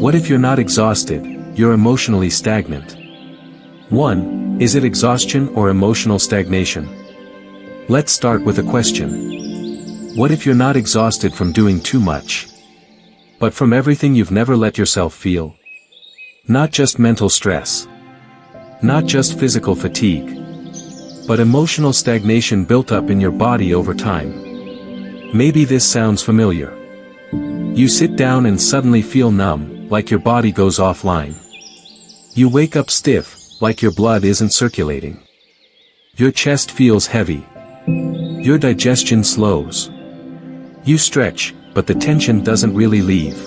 What if you're not exhausted, you're emotionally stagnant? 1. Is it exhaustion or emotional stagnation? Let's start with a question. What if you're not exhausted from doing too much, but from everything you've never let yourself feel? Not just mental stress, not just physical fatigue, but emotional stagnation built up in your body over time. Maybe this sounds familiar. You sit down and suddenly feel numb, like your body goes offline. You wake up stiff, like your blood isn't circulating. Your chest feels heavy. Your digestion slows. You stretch, but the tension doesn't really leave.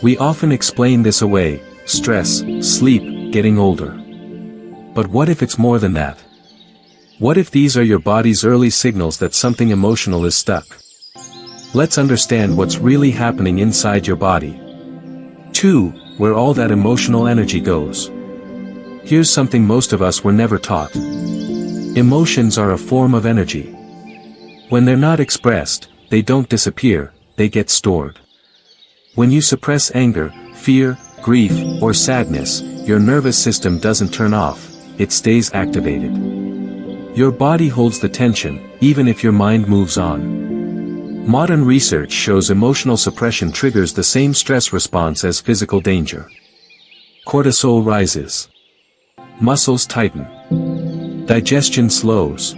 We often explain this away: stress, sleep, getting older. But what if it's more than that? What if these are your body's early signals that something emotional is stuck? Let's understand what's really happening inside your body. 2. Where all that emotional energy goes. Here's something most of us were never taught. Emotions are a form of energy. When they're not expressed, they don't disappear, they get stored. When you suppress anger, fear, grief, or sadness, your nervous system doesn't turn off, it stays activated. Your body holds the tension, even if your mind moves on. Modern research shows emotional suppression triggers the same stress response as physical danger. Cortisol rises. Muscles tighten. Digestion slows.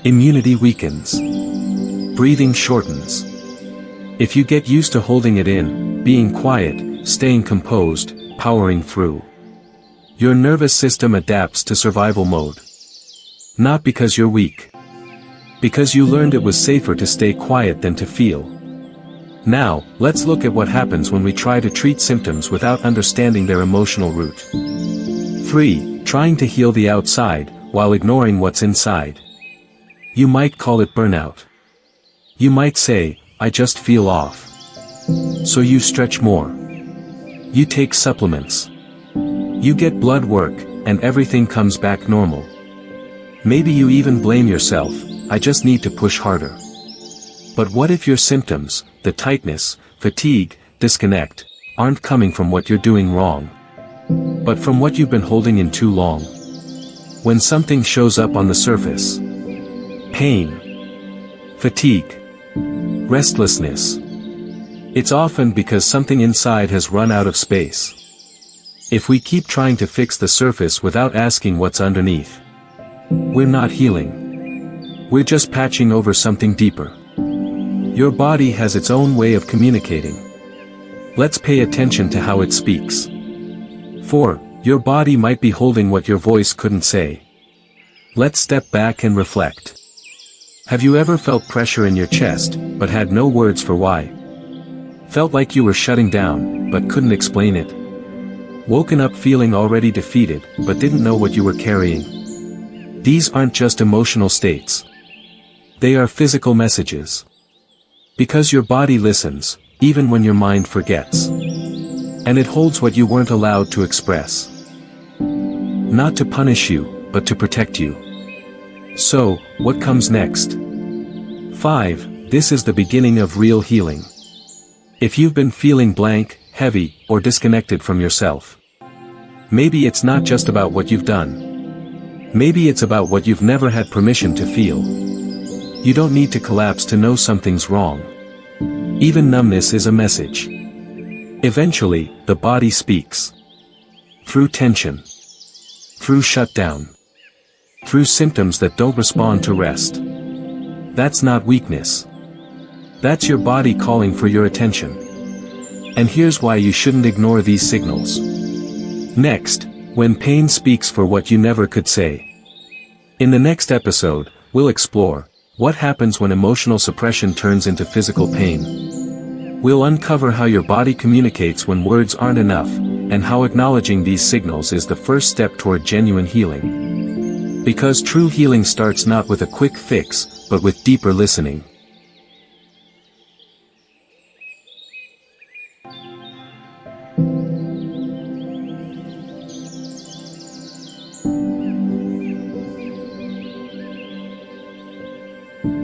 Immunity weakens. Breathing shortens. If you get used to holding it in, being quiet, staying composed, powering through, your nervous system adapts to survival mode. Not because you're weak. Because you learned it was safer to stay quiet than to feel. Now, let's look at what happens when we try to treat symptoms without understanding their emotional root. 3. Trying to heal the outside, while ignoring what's inside. You might call it burnout. You might say, I just feel off. So you stretch more. You take supplements. You get blood work, and everything comes back normal. Maybe you even blame yourself, I just need to push harder. But what if your symptoms, the tightness, fatigue, disconnect, aren't coming from what you're doing wrong, but from what you've been holding in too long? When something shows up on the surface: pain, fatigue, restlessness, it's often because something inside has run out of space. If we keep trying to fix the surface without asking what's underneath, we're not healing. We're just patching over something deeper. Your body has its own way of communicating. Let's pay attention to how it speaks. 4. Your body might be holding what your voice couldn't say. Let's step back and reflect. Have you ever felt pressure in your chest, but had no words for why? Felt like you were shutting down, but couldn't explain it? Woken up feeling already defeated, but didn't know what you were carrying? These aren't just emotional states. They are physical messages. Because your body listens, even when your mind forgets. And it holds what you weren't allowed to express. Not to punish you, but to protect you. So, what comes next? 5. This is the beginning of real healing. If you've been feeling blank, heavy, or disconnected from yourself, maybe it's not just about what you've done. Maybe it's about what you've never had permission to feel. You don't need to collapse to know something's wrong. Even numbness is a message. Eventually, the body speaks. Through tension. Through shutdown. Through symptoms that don't respond to rest. That's not weakness. That's your body calling for your attention. And here's why you shouldn't ignore these signals. Next, when pain speaks for what you never could say. In the next episode, we'll explore what happens when emotional suppression turns into physical pain. We'll uncover how your body communicates when words aren't enough, and how acknowledging these signals is the first step toward genuine healing. Because true healing starts not with a quick fix, but with deeper listening.